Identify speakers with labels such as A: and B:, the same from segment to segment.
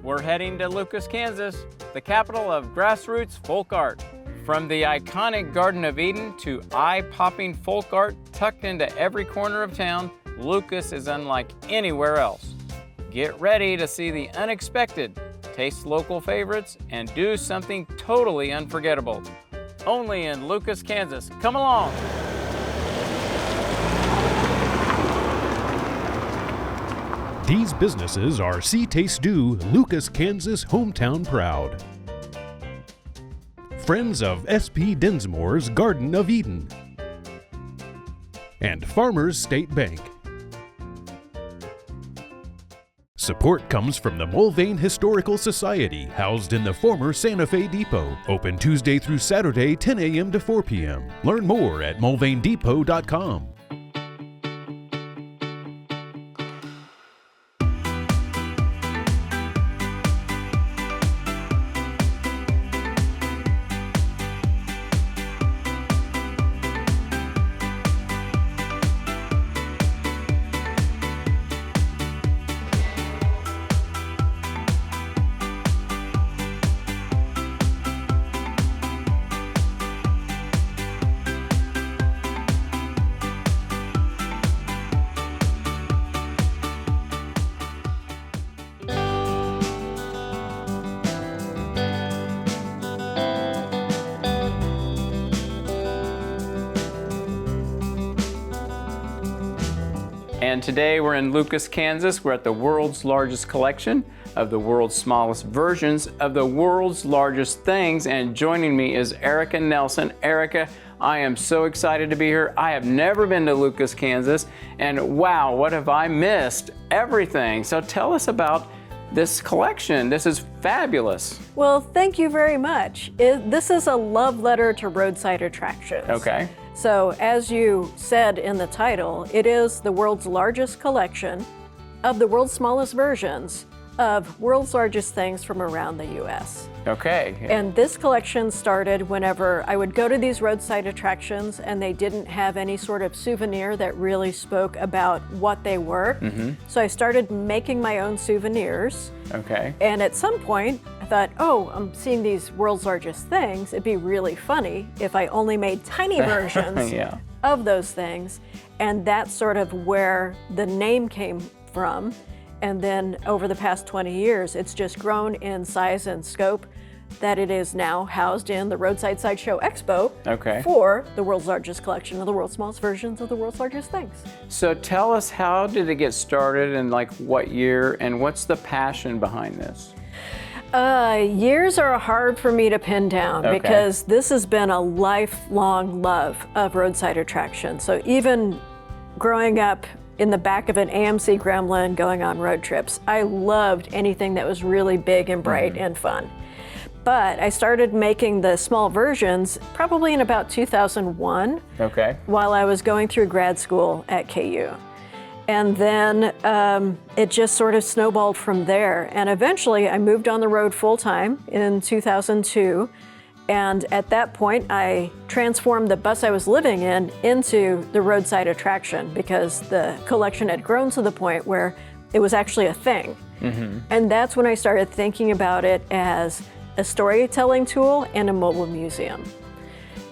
A: we're heading to Lucas, Kansas, the capital of Grassroots folk art. From the iconic Garden of Eden to eye-popping folk art tucked into every corner of town, Lucas is unlike anywhere else. Get ready to see the unexpected, taste local favorites, and do something totally unforgettable. Only in Lucas, Kansas. Come along.
B: These businesses are See Taste Do, Lucas, Kansas hometown proud. Friends of S.P. Dinsmore's Garden of Eden. And Farmers State Bank. Support comes from the Mulvane Historical Society, housed in the former Santa Fe Depot. Open Tuesday through Saturday, 10 a.m. to 4 p.m. Learn more at mulvanedepot.com.
A: And today we're in Lucas, Kansas. We're at the world's largest collection of the world's smallest versions of the world's largest things. And joining me is Erica Nelson. Erica, I am so excited to be here. I have never been to Lucas, Kansas. And wow, what have I missed? Everything. So tell us about this collection. This is fabulous.
C: Well, thank you very much. This is a love letter to roadside attractions.
A: Okay.
C: So as you said in the title, it is the world's largest collection of the world's smallest versions of world's largest things from around the U.S.
A: Okay.
C: And this collection started whenever I would go to these roadside attractions and they didn't have any sort of souvenir that really spoke about what they were. Mm-hmm. So I started making my own souvenirs.
A: Okay.
C: And at some point, I thought, oh, I'm seeing these world's largest things. It'd be really funny if I only made tiny versions
A: yeah.
C: of those things. And that's sort of where the name came from. And then over the past 20 years, it's just grown in size and scope that it is now housed in the Roadside Sideshow Expo for the world's largest collection of the world's smallest versions of the world's largest things.
A: So tell us, how did it get started and like what year, and what's the passion behind this?
C: Years are hard for me to pin down because this has been a lifelong love of roadside attractions. So even growing up in the back of an AMC Gremlin going on road trips, I loved anything that was really big and bright and fun. But I started making the small versions probably in about 2001 while I was going through grad school at KU. And then it just sort of snowballed from there. And eventually I moved on the road full time in 2002. And at that point, I transformed the bus I was living in into the roadside attraction because the collection had grown to the point where it was actually a thing. Mm-hmm. And that's when I started thinking about it as a storytelling tool and a mobile museum.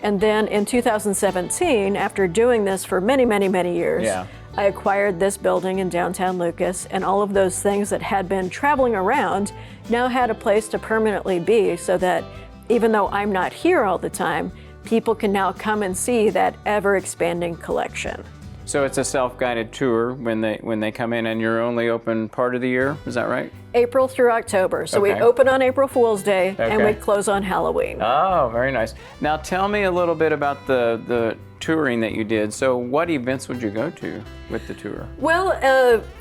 C: And then in 2017, after doing this for many, many, many years, I acquired this building in downtown Lucas, and all of those things that had been traveling around now had a place to permanently be, so that even though I'm not here all the time, people can now come and see that ever-expanding collection.
A: So it's a self-guided tour when they come in, and you're only open part of the year, is that right?
C: April through October. So we open on April Fool's Day and we close on Halloween.
A: Oh, very nice. Now tell me a little bit about the touring that you did. So what events would you go to with the tour?
C: Well,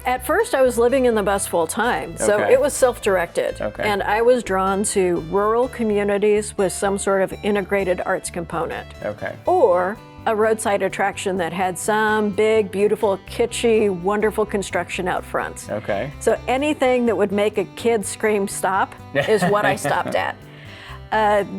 C: at first I was living in the bus full time, so it was self-directed. And I was drawn to rural communities with some sort of integrated arts component. Or a roadside attraction that had some big, beautiful, kitschy, wonderful construction out front. So anything that would make a kid scream stop is what I stopped at.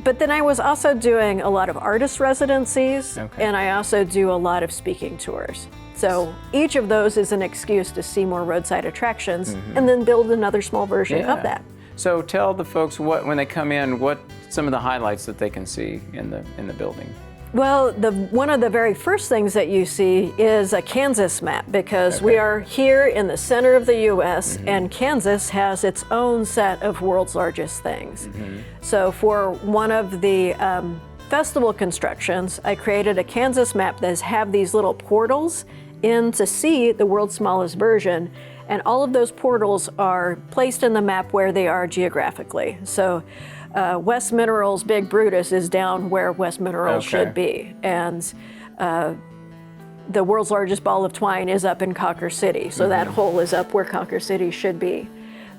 C: But then I was also doing a lot of artist residencies, and I also do a lot of speaking tours. So each of those is an excuse to see more roadside attractions and then build another small version of that.
A: So tell the folks when they come in, what some of the highlights that they can see in the building.
C: Well, one of the very first things that you see is a Kansas map, because we are here in the center of the U.S. and Kansas has its own set of world's largest things. So for one of the festival constructions, I created a Kansas map that have these little portals in to see the world's smallest version, and all of those portals are placed in the map where they are geographically. So West Mineral's Big Brutus is down where West Mineral should be, and the world's largest ball of twine is up in Cawker City, so that hole is up where Cawker City should be.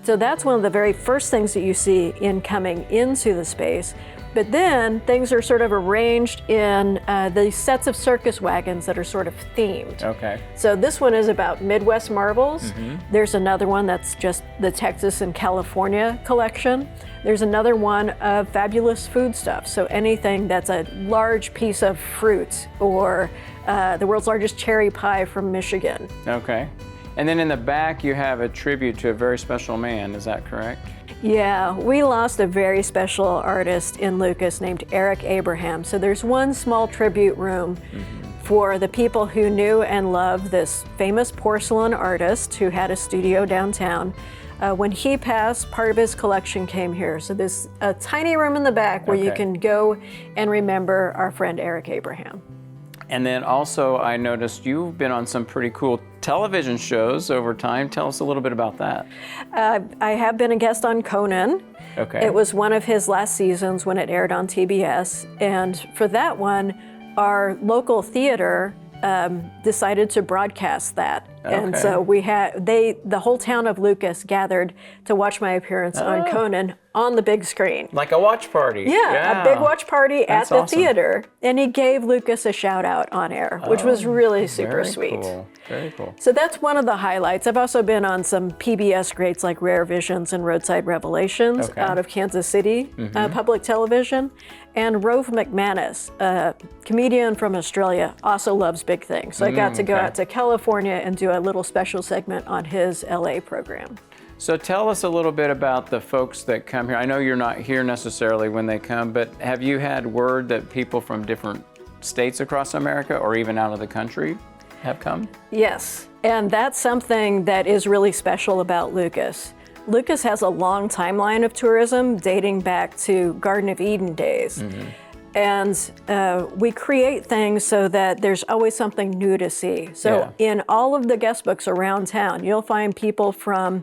C: So that's one of the very first things that you see in coming into the space. But then things are sort of arranged in these sets of circus wagons that are sort of themed.
A: Okay.
C: So this one is about Midwest marbles. There's another one that's just the Texas and California collection. There's another one of fabulous foodstuffs. So anything that's a large piece of fruit, or the world's largest cherry pie from Michigan.
A: Okay. And then in the back, you have a tribute to a very special man, is that correct?
C: Yeah, we lost a very special artist in Lucas named Eric Abraham. So there's one small tribute room for the people who knew and loved this famous porcelain artist who had a studio downtown. When he passed, part of his collection came here. So there's a tiny room in the back where you can go and remember our friend Eric Abraham.
A: And then also, I noticed you've been on some pretty cool television shows over time. Tell us a little bit about that.
C: I have been a guest on Conan.
A: Okay.
C: It was one of his last seasons when it aired on TBS. And for that one, our local theater decided to broadcast that. And so we had, the whole town of Lucas gathered to watch my appearance on Conan on the big screen.
A: Like a watch party.
C: Yeah, a big watch party
A: That's
C: at the
A: awesome.
C: theater. And he gave Lucas a shout out on air, which was really super sweet.
A: Cool. Very cool.
C: So that's one of the highlights. I've also been on some PBS greats like Rare Visions and Roadside Revelations out of Kansas City Public Television. And Rove McManus, a comedian from Australia, also loves big things. So I got to go out to California and do a little special segment on his LA program.
A: So tell us a little bit about the folks that come here. I know you're not here necessarily when they come, but have you had word that people from different states across America or even out of the country have come?
C: Yes, and that's something that is really special about Lucas. Lucas has a long timeline of tourism dating back to Garden of Eden days. And we create things so that there's always something new to see. So in all of the guest books around town, you'll find people from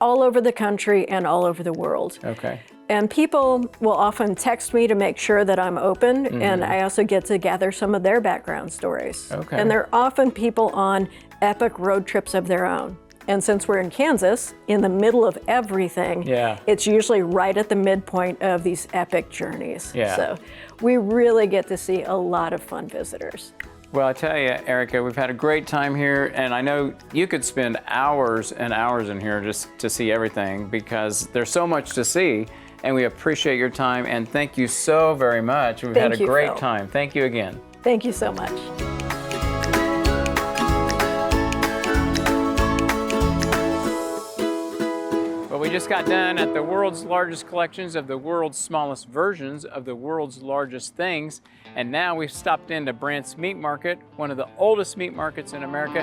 C: all over the country and all over the world.
A: Okay.
C: And people will often text me to make sure that I'm open, and I also get to gather some of their background stories.
A: Okay.
C: And they're often people on epic road trips of their own. And since we're in Kansas, in the middle of everything, it's usually right at the midpoint of these epic journeys. So we really get to see a lot of fun visitors.
A: Well, I tell you, Erica, we've had a great time here, and I know you could spend hours and hours in here just to see everything because there's so much to see, and we appreciate your time, and thank you so very much. We've had a great time. Thank you again.
C: Thank you so much.
A: Well, we just got done at the world's largest collections of the world's smallest versions of the world's largest things. And now we've stopped into Brant's Meat Market, one of the oldest meat markets in America.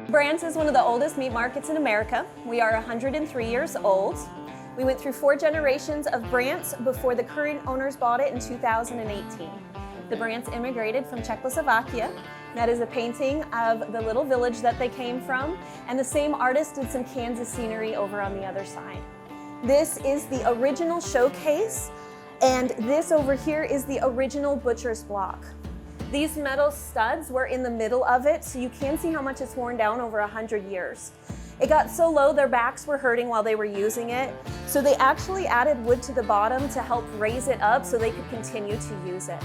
D: Brant is one of the oldest meat markets in America. We are 103 years old. We went through 4 generations of Brant's before the current owners bought it in 2018. The Brants immigrated from Czechoslovakia. That is a painting of the little village that they came from, and the same artist did some Kansas scenery over on the other side. This is the original showcase, and this over here is the original butcher's block. These metal studs were in the middle of it, so you can see how much it's worn down over 100 years. It got so low their backs were hurting while they were using it, so they actually added wood to the bottom to help raise it up so they could continue to use it.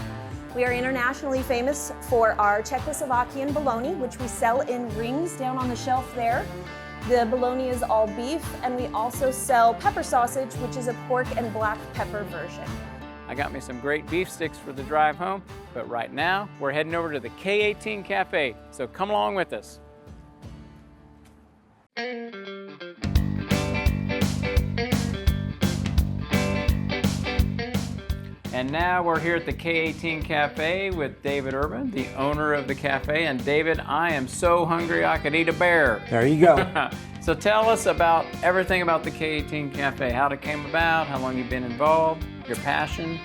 D: We are internationally famous for our Czechoslovakian bologna, which we sell in rings down on the shelf there. The bologna is all beef, and we also sell pepper sausage, which is a pork and black pepper version.
A: I got me some great beef sticks for the drive home. But right now, we're heading over to the K18 Cafe, so come along with us. And now we're here at the K18 Cafe with David Urban, the owner of the cafe. And David, I am so hungry I could eat a bear.
E: There you go.
A: So tell us about everything about the K18 Cafe, how it came about, how long you've been involved, your passion.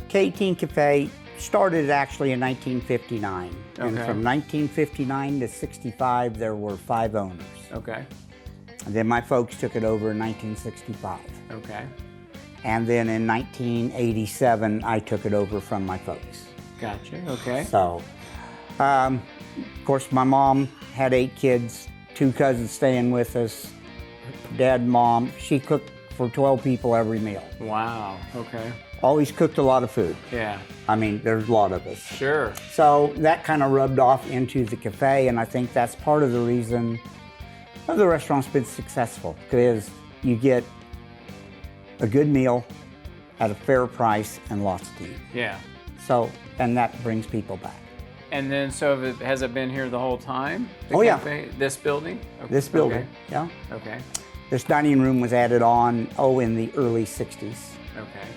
E: K18 Cafe started actually in 1959. And from 1959 to 65, there were 5 owners.
A: Okay.
E: And then my folks took it over in 1965.
A: Okay.
E: And then in 1987, I took it over from my folks.
A: Gotcha, okay.
E: So, of course, my mom had 8 kids, 2 cousins staying with us, dad, mom. She cooked for 12 people every meal.
A: Wow, okay.
E: Always cooked a lot of food.
A: Yeah.
E: I mean, there's a lot of us.
A: Sure.
E: So that kind of rubbed off into the cafe, and I think that's part of the reason the restaurant's been successful, because you get a good meal at a fair price and lots to eat.
A: Yeah.
E: So, and that brings people back.
A: And then, so has it been here the whole time? The
E: Oh,
A: cafe? Yeah. This building? Okay.
E: This building,
A: Okay.
E: yeah.
A: Okay.
E: This dining room was added on, in the early 60s.
A: Okay.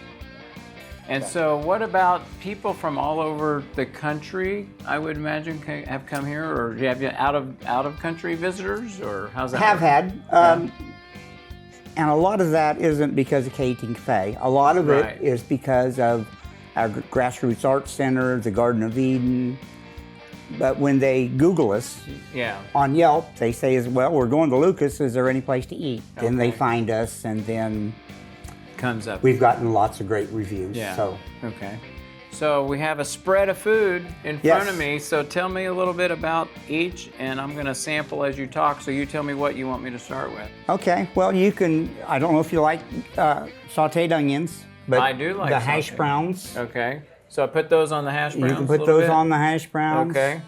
A: And so what about people from all over the country, I would imagine, have come here, or do you have out of country visitors, or how's that
E: Have
A: work?
E: had, and a lot of that isn't because of K18 Cafe. A lot of
A: Right.
E: it is because of our Grassroots Art Center, the Garden of Eden. But when they Google us
A: Yeah.
E: on Yelp, they say, well, we're going to Lucas, is there any place to eat? Then they
A: Okay.
E: find us, and then
A: Comes up.
E: we've gotten lots of great reviews.
A: Yeah.
E: So
A: Okay. So we have a spread of food in front of me. So tell me a little bit about each, and I'm going to sample as you talk. So you tell me what you want me to start with.
E: okay, well, you can, I don't know if you like sauteed onions, but
A: I do like
E: the hash
A: sauteed.
E: browns.
A: Okay. So I put those on the hash browns.
E: You can
A: a
E: put
A: little
E: those
A: bit?
E: on the hash browns.
A: Okay.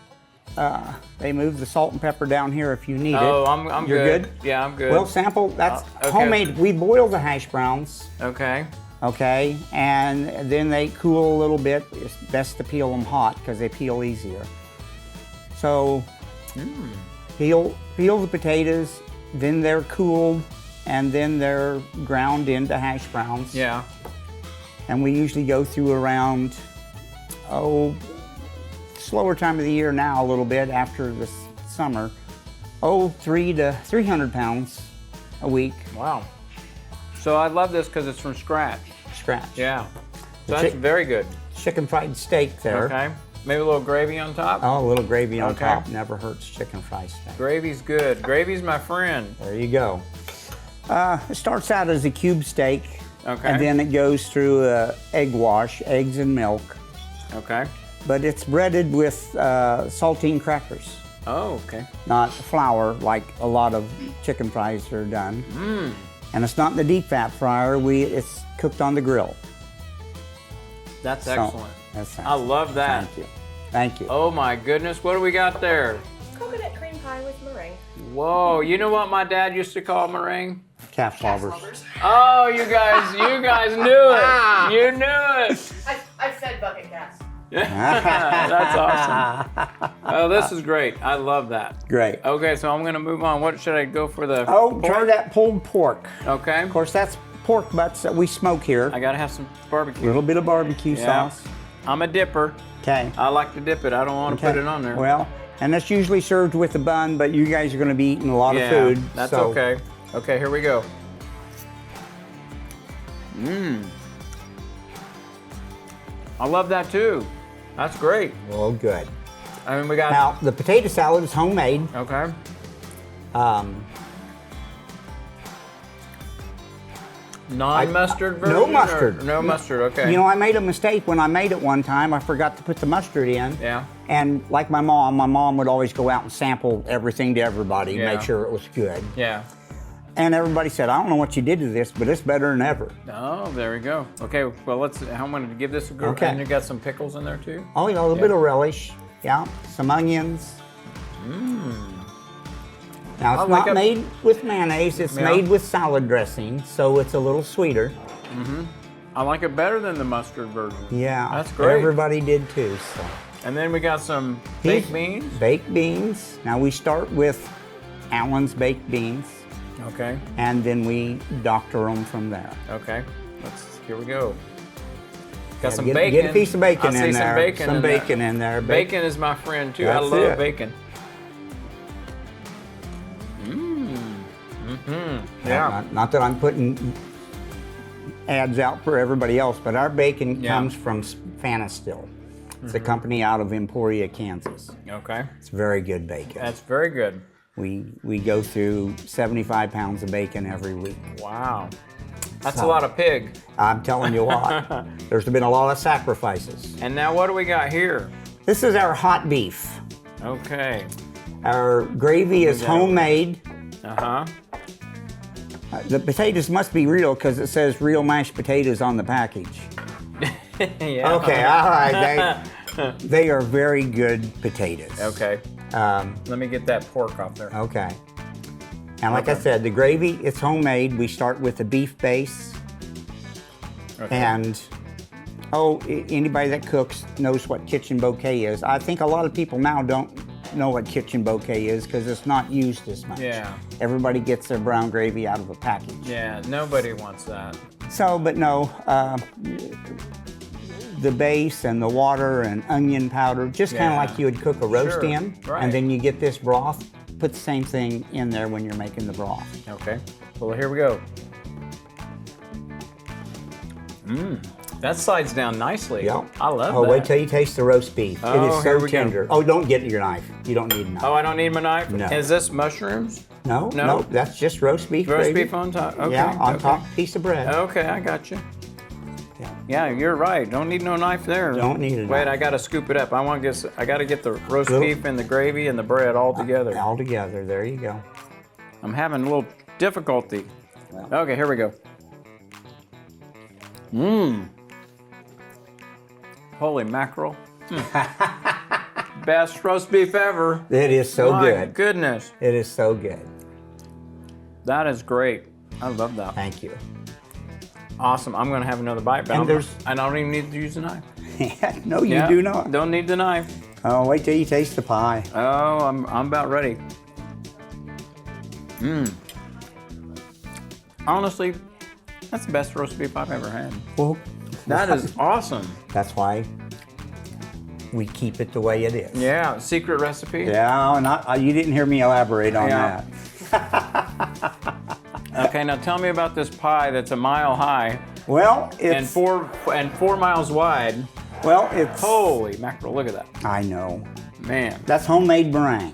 E: They move the salt and pepper down here if you need
A: Oh,
E: it.
A: I'm
E: You're good.
A: Yeah, I'm good.
E: Well, sample, that's
A: Okay.
E: homemade. We boil the hash browns,
A: Okay.
E: okay, and then they cool a little bit. It's best to peel them hot because they peel easier. So peel the potatoes, then they're cooled, and then they're ground into hash browns.
A: Yeah.
E: And we usually go through around, slower time of the year now a little bit after the summer, 300 to 300 pounds a week.
A: Wow. So I love this because it's from scratch.
E: Scratch.
A: Yeah. So
E: The
A: that's
E: chick-
A: very good.
E: Chicken fried steak there.
A: Okay. Maybe a little gravy on top.
E: Oh, a little gravy on
A: Okay.
E: top never hurts chicken fried steak.
A: Gravy's good. Gravy's my friend.
E: There you go. It starts out as a cube steak,
A: Okay.
E: and then it goes through a egg wash, eggs and milk,
A: Okay.
E: but it's breaded with saltine crackers,
A: Oh, okay.
E: not flour like a lot of chicken fries are done. And it's not in the deep fat fryer, it's cooked on the grill.
A: That's
E: So,
A: excellent.
E: that's
A: I love that.
E: Thank you. Thank you.
A: Oh my goodness, what do we got there?
F: Coconut cream pie with meringue.
A: Whoa, you know what my dad used to call meringue?
E: Calf slobbers.
A: Oh, you guys knew it. You knew it.
F: I've fed bucket cats.
A: That's awesome. Oh, this is great. I love that.
E: Great.
A: Okay, so I'm gonna move on. What should I go for the
E: Try that pulled pork.
A: Okay.
E: Of course, that's pork butts that we smoke here.
A: I gotta have some
E: A
A: barbecue.
E: little bit of barbecue
A: Yeah.
E: sauce.
A: I'm a dipper.
E: Okay.
A: I like to dip it. I don't want to put it on there.
E: Well, and that's usually served with a bun, but you guys are going to be eating a lot
A: yeah,
E: of food.
A: that's
E: so-
A: okay. Okay, here we go. I love that too. That's great.
E: Well, good.
A: I mean, we got.
E: Now, the potato salad is homemade.
A: Okay. Non-mustard version?
E: no mustard.
A: Or no mustard, okay.
E: You know, I made a mistake when I made it one time. I forgot to put the mustard in.
A: Yeah.
E: And like my mom would always go out and sample everything to everybody,
A: Yeah.
E: make sure it was good.
A: Yeah.
E: And everybody said, I don't know what you did to this, but it's better than ever.
A: Oh, there we go. Okay, well, I'm going to give this a go.
E: Okay.
A: And you got some pickles in there too?
E: Oh, you know, a little bit of relish. Yeah, some onions. Now, it's
A: like
E: not made with mayonnaise, it's
A: Yeah.
E: made with salad dressing, so it's a little sweeter.
A: I like it better than the mustard version.
E: Yeah,
A: That's great.
E: Everybody did too. So.
A: And then we got some baked beans.
E: Baked beans. Now we start with Allen's baked beans,
A: Okay.
E: and then we doctor them from there.
A: Okay. Here we go. Got some
E: get,
A: bacon.
E: Get a piece of bacon
A: I see
E: in
A: some
E: there.
A: bacon
E: Some
A: in
E: bacon
A: there.
E: in there.
A: Bacon is my friend too. I
E: That's
A: love
E: it.
A: bacon. Yeah.
E: Not that I'm putting ads out for everybody else, but our bacon comes from Fanistill. It's a company out of Emporia, Kansas.
A: Okay.
E: It's very good bacon.
A: That's very good.
E: We go through 75 pounds of bacon every week.
A: Wow. That's a lot of pig.
E: I'm telling you what, there's been a lot of sacrifices.
A: And now what do we got here?
E: This is our hot beef.
A: Okay.
E: Our gravy is homemade.
A: Uh-huh.
E: The potatoes must be real because it says real mashed potatoes on the package.
A: Yeah.
E: Okay, all right. They are very good potatoes.
A: Okay. Let me get that pork off there.
E: Okay. And like I said, the gravy, it's homemade. We start with the beef base.
A: Okay.
E: And, anybody that cooks knows what kitchen bouquet is. I think a lot of people now don't know what kitchen bouquet is because it's not used as much.
A: Yeah.
E: Everybody gets their brown gravy out of a package.
A: Yeah, nobody wants that.
E: So, but no, the base and the water and onion powder, just kind of like you would cook a roast
A: Sure,
E: in.
A: right.
E: And then you get this broth. Put the same thing in there when you're making the broth.
A: Okay. Well, here we go. That slides down nicely.
E: Yeah.
A: I love that.
E: Oh, wait till you taste the roast beef.
A: Oh,
E: it is
A: here
E: so
A: we go.
E: tender. Oh, don't get your knife. You don't need a knife.
A: Oh, I don't need my knife?
E: No.
A: Is this mushrooms?
E: No,
A: No?
E: no, that's just roast beef.
A: Roast
E: gravy.
A: beef on top? Okay.
E: Yeah, on
A: okay.
E: top piece of bread.
A: Okay, I got you.
E: Yeah.
A: Yeah, you're right. Don't need no knife there.
E: Don't need a
A: Wait,
E: knife.
A: I gotta scoop it up. I gotta get the roast
E: Little-
A: beef and the gravy and the bread all together.
E: All together. There you go.
A: I'm having a little difficulty. Okay, here we go. Holy mackerel. Best roast beef ever.
E: It is so
A: My
E: good.
A: goodness.
E: It is so good.
A: That is great. I love that.
E: Thank you.
A: Awesome. I'm gonna have another bite, but
E: And
A: I don't even need to use a knife.
E: No, you
A: Yeah,
E: do not.
A: Don't need the knife.
E: Oh, wait till you taste the pie.
A: Oh, I'm about ready. Honestly, that's the best roast beef I've ever had.
E: Well,
A: That is awesome.
E: that's why we keep it the way it is.
A: Yeah, secret recipe.
E: Yeah, you didn't hear me elaborate on
A: Yeah.
E: that.
A: Okay, now tell me about this pie that's a mile high
E: Well,
A: and
E: it's
A: 4 miles wide.
E: it's.
A: Holy mackerel! Look at that,
E: I know.
A: man.
E: That's homemade meringue.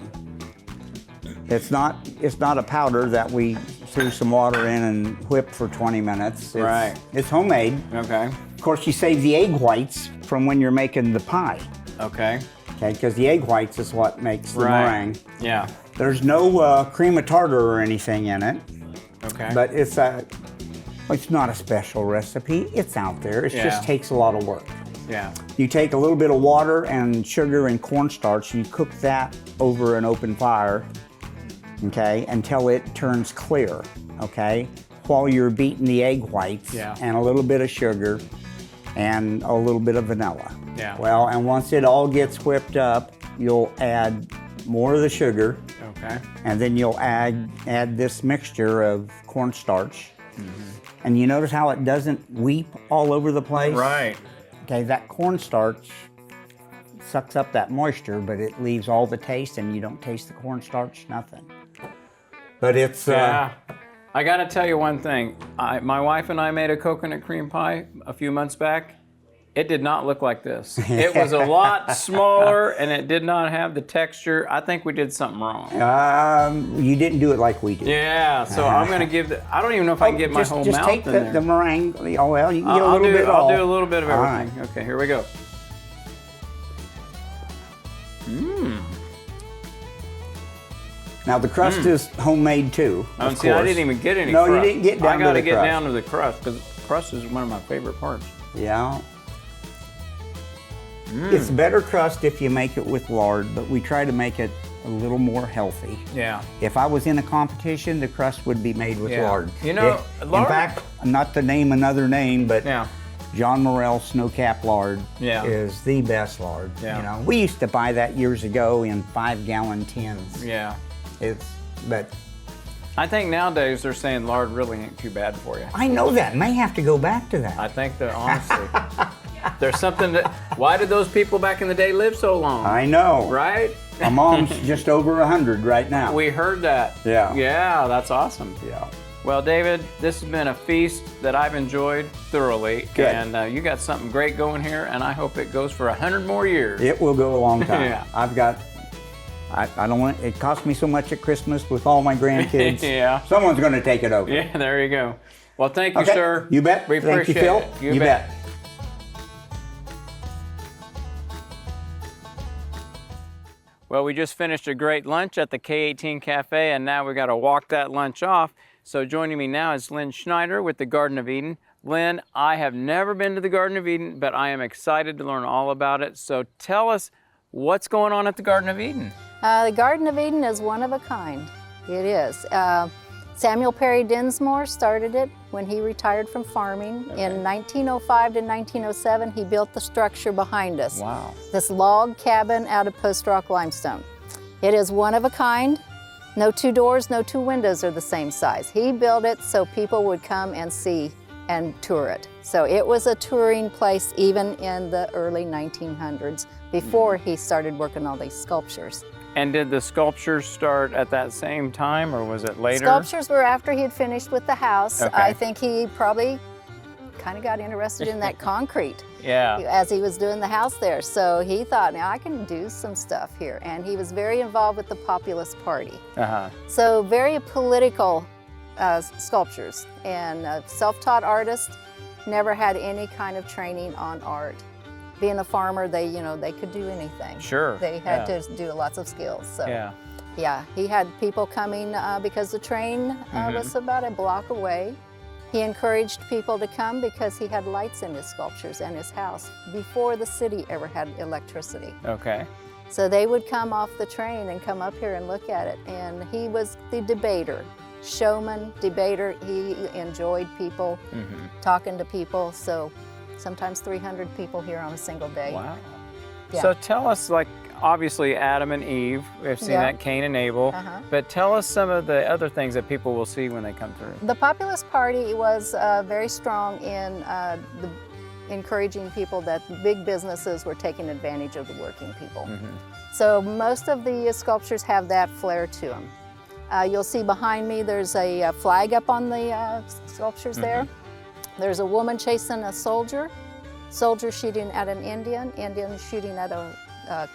E: It's not a powder that we threw some water in and whipped for 20 minutes.
A: Right.
E: It's homemade.
A: Okay.
E: Of course, you save the egg whites from when you're making the pie.
A: Okay.
E: Okay, because the egg whites is what makes the
A: Right.
E: meringue.
A: Yeah.
E: There's no cream of tartar or anything in it,
A: Okay.
E: but it's not a special recipe. It's out there. It
A: Yeah.
E: just takes a lot of work.
A: yeah.
E: You take a little bit of water and sugar and cornstarch, you cook that over an open fire, okay, until it turns clear, okay, while you're beating the egg whites
A: Yeah.
E: and a little bit of sugar and a little bit of vanilla.
A: Yeah.
E: Well, and once it all gets whipped up, you'll add more of the sugar,
A: Okay.
E: and then you'll add this mixture of cornstarch. And you notice how it doesn't weep all over the place?
A: Right.
E: Okay, that cornstarch sucks up that moisture, but it leaves all the taste, and you don't taste the cornstarch, nothing. But it's
A: Yeah. I got to tell you one thing. My wife and I made a coconut cream pie a few months back. It did not look like this. It was a lot smaller, and it did not have the texture. I think we did something wrong.
E: you didn't do it like we did.
A: Yeah, so I'm going to give I don't even know if I can get my whole
E: just
A: mouth
E: take
A: in
E: the
A: there.
E: meringue. Oh well, you can get a
A: I'll
E: little bit.
A: I'll
E: all.
A: do a little bit of
E: All
A: everything. Okay, here we go.
E: Now the crust is homemade too. Of
A: See, I
E: course.
A: didn't even get any
E: No,
A: crust.
E: you didn't get down
A: I
E: to
A: got
E: the
A: to get
E: crust.
A: down to the crust because crust is one of my favorite parts.
E: Yeah. It's better crust if you make it with lard, but we try to make it a little more healthy.
A: Yeah.
E: If I was in a competition, the crust would be made with
A: Yeah.
E: lard.
A: You know,
E: In
A: lard-
E: fact, not to name another name, but
A: Yeah.
E: John Morrell Snowcap lard
A: Yeah.
E: is the best lard.
A: Yeah.
E: You know, we used to buy that years ago in 5-gallon tins.
A: Yeah.
E: But
A: I think nowadays they're saying lard really ain't too bad for you.
E: I know that. May have to go back to that.
A: I think that honestly, there's something that. Why did those people back in the day live so long?
E: I know.
A: Right?
E: My mom's just over 100 right now.
A: We heard that.
E: Yeah.
A: Yeah, that's awesome.
E: Yeah.
A: Well, David, this has been a feast that I've enjoyed thoroughly.
E: Good.
A: And you got something great going here, and I hope it goes for 100 more years.
E: It will go a long time.
A: Yeah.
E: I don't want, it cost me so much at Christmas with all my grandkids.
A: Yeah.
E: Someone's going to take it over.
A: Yeah, there you go. Well, thank you,
E: Okay.
A: sir.
E: You bet.
A: We
E: Thank you,
A: appreciate
E: Phil.
A: it.
E: You bet.
A: Well, we just finished a great lunch at the K18 Cafe, and now we got to walk that lunch off. So joining me now is Lynn Schneider with the Garden of Eden. Lynn, I have never been to the Garden of Eden, but I am excited to learn all about it. So tell us what's going on at the Garden of Eden.
G: The Garden of Eden is one of a kind. It is. Samuel Perry Dinsmore started it when he retired from farming. In 1905 to 1907, he built the structure behind us.
A: Wow.
G: This log cabin out of post-rock limestone. It is one of a kind. No two doors, no two windows are the same size. He built it so people would come and see and tour it. So it was a touring place even in the early 1900s before he started working on these sculptures.
A: And did the sculptures start at that same time, or was it later?
G: Sculptures were after he had finished with the house.
A: Okay.
G: I think he probably kind of got interested in that concrete
A: Yeah.
G: as he was doing the house there. So he thought, now I can do some stuff here. And he was very involved with the Populist Party.
A: Uh-huh.
G: So very political sculptures, and a self-taught artist, never had any kind of training on art. Being a farmer, they could do anything.
A: Sure.
G: They had to do lots of skills. So
A: Yeah.
G: yeah, he had people coming because the train was about a block away. He encouraged people to come because he had lights in his sculptures and his house before the city ever had electricity.
A: Okay.
G: So they would come off the train and come up here and look at it. And he was the debater, showman, debater. He enjoyed people, talking to people. So sometimes 300 people here on a single day.
A: Wow.
G: Yeah.
A: So tell us, like, obviously Adam and Eve, we've seen
G: Yeah.
A: that, Cain and Abel, but tell us some of the other things that people will see when they come through.
G: The Populist Party was very strong in encouraging people that big businesses were taking advantage of the working people. So most of the sculptures have that flair to them. You'll see behind me there's a flag up on the sculptures there. There's a woman chasing a soldier, soldier shooting at an Indian, Indian shooting at a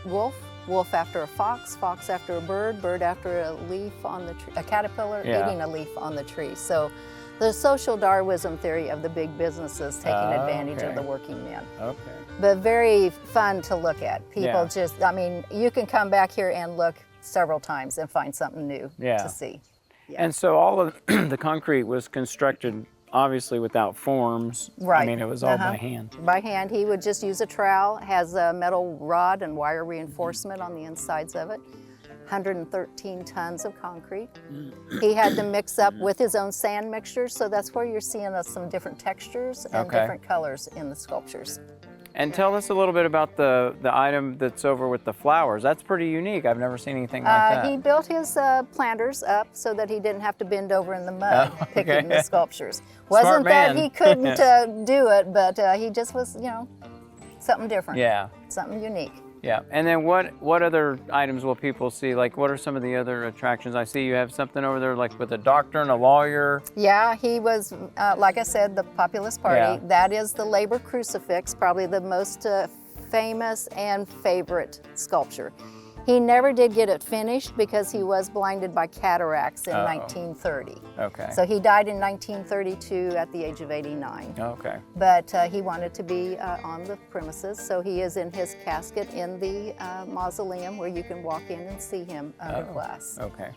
G: wolf, wolf after a fox, fox after a bird, bird after a leaf on the tree, a caterpillar eating a leaf on the tree. So the social Darwinism theory of the big businesses taking advantage of the working men.
A: Okay.
G: But very fun to look at. People just, I mean, you can come back here and look several times and find something new to see. Yeah.
A: And so all of the concrete was constructed obviously without forms.
G: Right.
A: I mean, it was all by hand.
G: By hand. He would just use a trowel, has a metal rod and wire reinforcement on the insides of it. 113 tons of concrete. He had to mix up with his own sand mixtures, so that's where you're seeing some different textures and different colors in the sculptures.
A: And tell us a little bit about the item that's over with the flowers. That's pretty unique. I've never seen anything like that.
G: He built his planters up so that he didn't have to bend over in the mud picking the sculptures. Wasn't that he couldn't do it, but he just was, something different.
A: Yeah.
G: Something unique.
A: Yeah. And then what other items will people see? Like, what are some of the other attractions? I see you have something over there like with a doctor and a lawyer.
G: Yeah, he was, like I said, the Populist Party.
A: Yeah.
G: That is the labor crucifix, probably the most famous and favorite sculpture. He never did get it finished because he was blinded by cataracts in 1930.
A: Okay.
G: So he died in 1932 at the age of 89.
A: Okay.
G: But he wanted to be on the premises, so he is in his casket in the mausoleum where you can walk in and see him under glass.
A: Okay.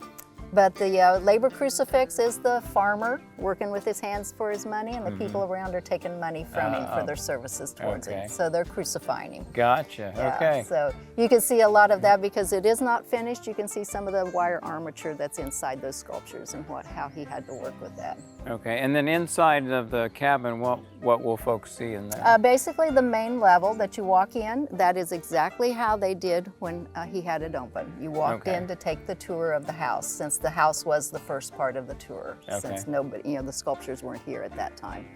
G: But the labor crucifix is the farmer working with his hands for his money, and the people around are taking money from him for their services towards him. So they're crucifying him.
A: Gotcha.
G: Yeah,
A: Okay.
G: so you can see a lot of that because it is not finished. You can see some of the wire armature that's inside those sculptures and how he had to work with that.
A: Okay. And then inside of the cabin, what will folks see in there?
G: Basically, the main level that you walk in, that is exactly how they did when he had it open. You walked in to take the tour of the house, since the house was the first part of the tour, since nobody, the sculptures weren't here at that time.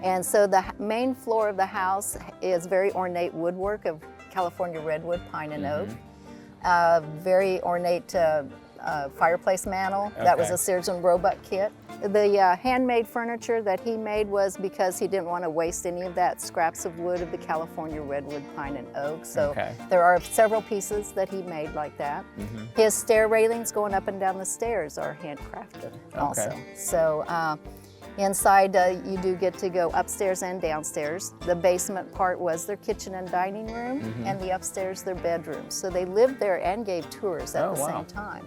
G: And so the main floor of the house is very ornate woodwork of California redwood, pine and oak. Very ornate fireplace mantle. That was a Sears and Roebuck kit. The handmade furniture that he made was because he didn't want to waste any of that scraps of wood of the California redwood, pine and oak. So there are several pieces that he made like that. His stair railings going up and down the stairs are handcrafted also. So inside you do get to go upstairs and downstairs. The basement part was their kitchen and dining room, and the upstairs their bedrooms. So they lived there and gave tours at the same time.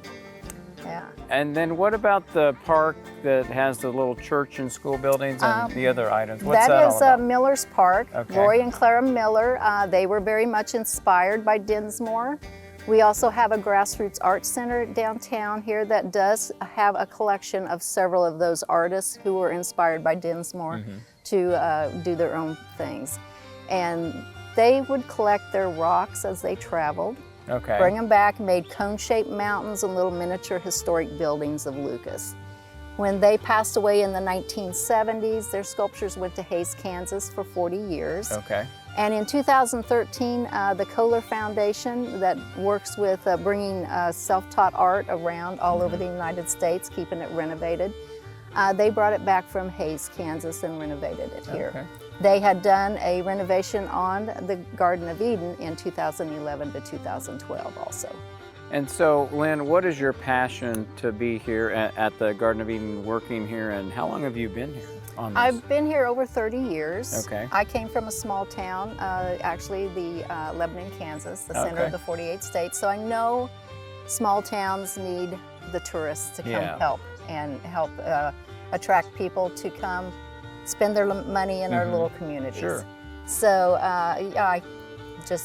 G: Yeah.
A: And then what about the park that has the little church and school buildings and the other items? What's that all about?
G: That is Miller's Park. Roy and Clara Miller, they were very much inspired by Dinsmore. We also have a Grassroots Art Center downtown here that does have a collection of several of those artists who were inspired by Dinsmore to do their own things. And they would collect their rocks as they traveled. Bring them back, made cone-shaped mountains and little miniature historic buildings of Lucas. When they passed away in the 1970s, their sculptures went to Hays, Kansas for 40 years. And in 2013, the Kohler Foundation that works with bringing self-taught art around all over the United States, keeping it renovated, they brought it back from Hays, Kansas and renovated it here. They had done a renovation on the Garden of Eden in 2011 to 2012 also.
A: And so, Lynn, what is your passion to be here at the Garden of Eden, working here, and how long have you been here on this?
G: I've been here over 30 years. I came from a small town, actually the Lebanon, Kansas, the center of the 48 states. So I know small towns need the tourists to come help and help attract people to come spend their money in our little communities. So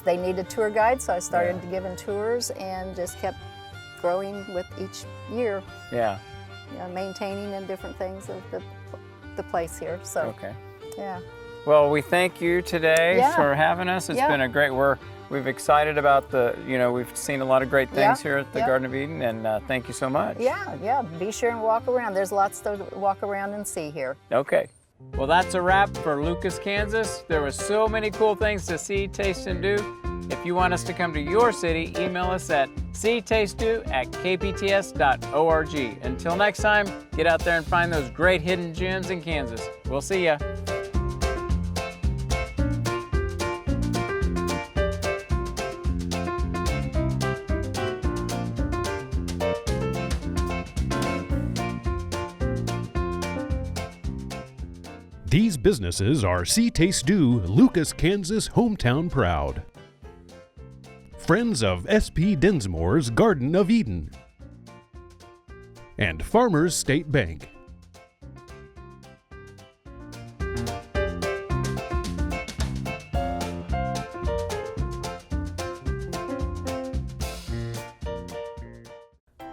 G: they needed tour guides, so I started giving tours and just kept growing with each year. Maintaining and different things of the place here. So
A: Well, we thank you today for having us. It's been a great work. We've excited about we've seen a lot of great things here at the Garden of Eden, and thank you so much.
G: Be sure and walk around. There's lots to walk around and see here.
A: Well, that's a wrap for Lucas, Kansas. There were so many cool things to see, taste, and do. If you want us to come to your city, email us at seetastedo@kpts.org. Until next time, get out there and find those great hidden gems in Kansas. We'll see ya.
B: These businesses are See Taste Do, Lucas, Kansas, hometown proud. Friends of S.P. Dinsmore's Garden of Eden. And Farmers State Bank.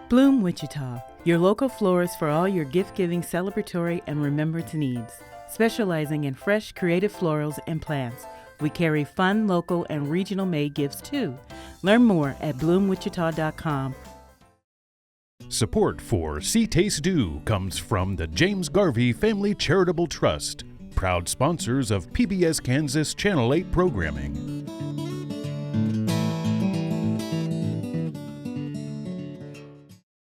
H: Bloom Wichita, your local florist for all your gift-giving, celebratory, and remembrance needs. Specializing in fresh, creative florals and plants. We carry fun, local, and regional made gifts too. Learn more at bloomwichita.com.
B: Support for See Taste Do comes from the James Garvey Family Charitable Trust, proud sponsors of PBS Kansas Channel 8 programming.